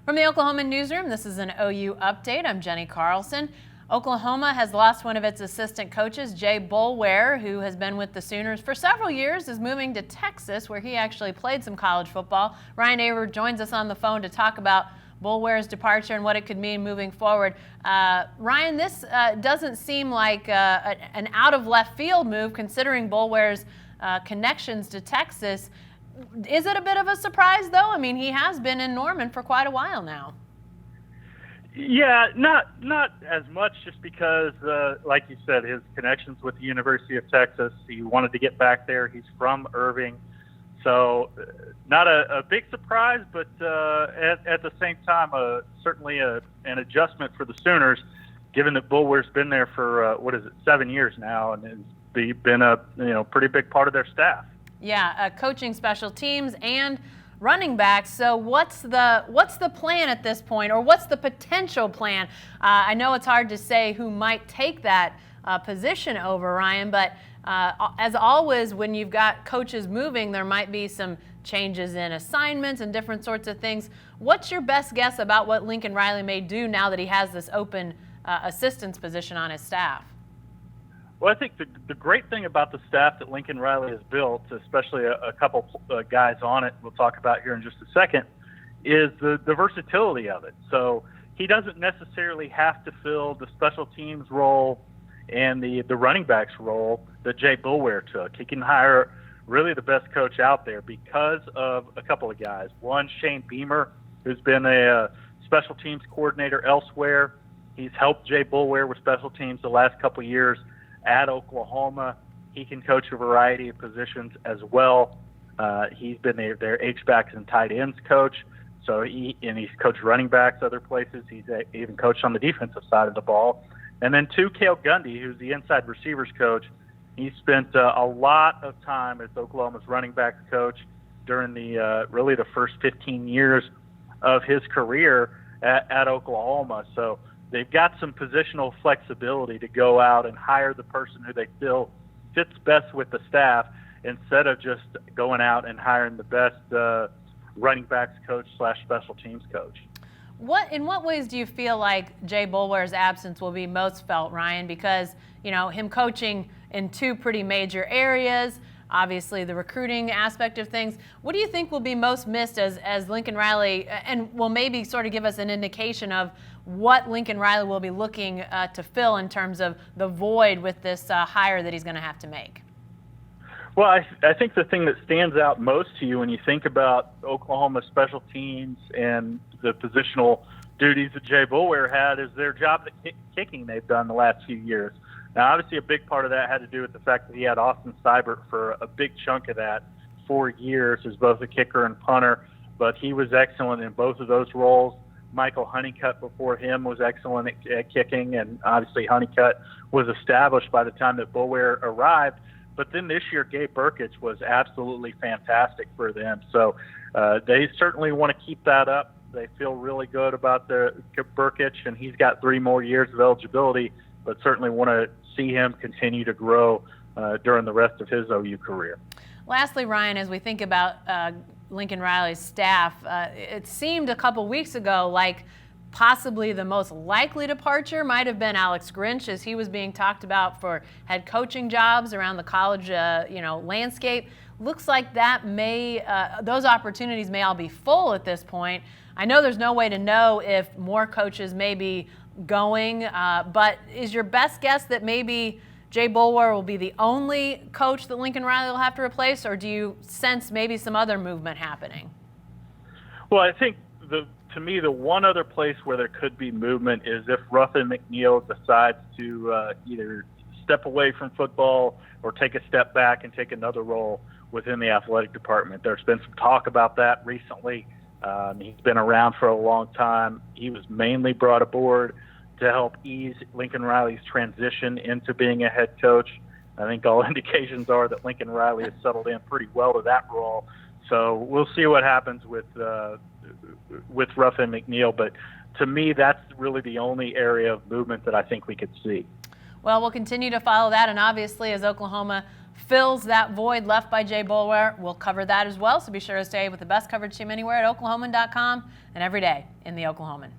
From the Oklahoman newsroom, this is an OU update. I'm Jenny Carlson. Oklahoma has lost one of its assistant coaches, Jay Boulware, who has been with the Sooners for several years, is moving to Texas, where he actually played some college football. Ryan Avery joins us on the phone to talk about Boulware's departure and what it could mean moving forward. Ryan, this doesn't seem like an out of left field move, considering Boulware's connections to Texas. Is it a bit of a surprise, though? I mean, he has been in Norman for quite a while now. Yeah, not as much, just because, like you said, his connections with the University of Texas. He wanted to get back there. He's from Irving. So not a big surprise, but at the same time, certainly an adjustment for the Sooners, given that Boulware's been there for, 7 years now, and has been a pretty big part of their staff. Yeah, coaching special teams and running backs. So what's the plan at this point, or what's the potential plan? I know it's hard to say who might take that position over, Ryan, but as always, when you've got coaches moving, there might be some changes in assignments and different sorts of things. What's your best guess about what Lincoln Riley may do now that he has this open assistant's position on his staff? Well, I think the great thing about the staff that Lincoln Riley has built, especially a couple guys on it we'll talk about here in just a second, is the versatility of it. So he doesn't necessarily have to fill the special teams role and the running backs role that Jay Boulware took. He can hire really the best coach out there because of a couple of guys. One, Shane Beamer, who's been a special teams coordinator elsewhere. He's helped Jay Boulware with special teams the last couple of years at Oklahoma. He can coach a variety of positions as well. He's been their H-backs and tight ends coach. So he's coached running backs other places. He's even coached on the defensive side of the ball. And then two, Cale Gundy, who's the inside receivers coach. He spent a lot of time as Oklahoma's running backs coach during really the first 15 years of his career at Oklahoma. So they've got some positional flexibility to go out and hire the person who they feel fits best with the staff, instead of just going out and hiring the best running backs coach / special teams coach. In what ways do you feel like Jay Boulware's absence will be most felt, Ryan? Because, him coaching in two pretty major areas, obviously the recruiting aspect of things. What do you think will be most missed as Lincoln Riley, and will maybe sort of give us an indication of what Lincoln Riley will be looking to fill in terms of the void with this hire that he's going to have to make? Well, I think the thing that stands out most to you when you think about Oklahoma special teams and the positional duties that Jay Boulware had is their job at kicking they've done the last few years. Now, obviously, a big part of that had to do with the fact that he had Austin Seibert for a big chunk of that 4 years as both a kicker and punter, but he was excellent in both of those roles. Michael Honeycutt before him was excellent at kicking, and obviously Honeycutt was established by the time that Boulware arrived. But then this year, Gabe Burkich was absolutely fantastic for them. So they certainly want to keep that up. They feel really good about the Burkich, and he's got 3 more years of eligibility, but certainly want to see him continue to grow during the rest of his OU career. Lastly, Ryan, as we think about Lincoln Riley's staff, it seemed a couple weeks ago like possibly the most likely departure might have been Alex Grinch, as he was being talked about for head coaching jobs around the college landscape. Looks like that those opportunities may all be full at this point. I know there's no way to know if more coaches may be going, but is your best guess that maybe Jay Boulware will be the only coach that Lincoln Riley will have to replace, or do you sense maybe some other movement happening? Well, I think to me, the one other place where there could be movement is if Ruffin McNeil decides to either step away from football or take a step back and take another role within the athletic department. There's been some talk about that recently. He's been around for a long time. He was mainly brought aboard to help ease Lincoln Riley's transition into being a head coach. I think all indications are that Lincoln Riley has settled in pretty well to that role. So we'll see what happens with Ruffin McNeil. But to me, that's really the only area of movement that I think we could see. Well, we'll continue to follow that, and obviously as Oklahoma fills that void left by Jay Boulware. We'll cover that as well, so be sure to stay with the best coverage team anywhere at Oklahoman.com and every day in the Oklahoman.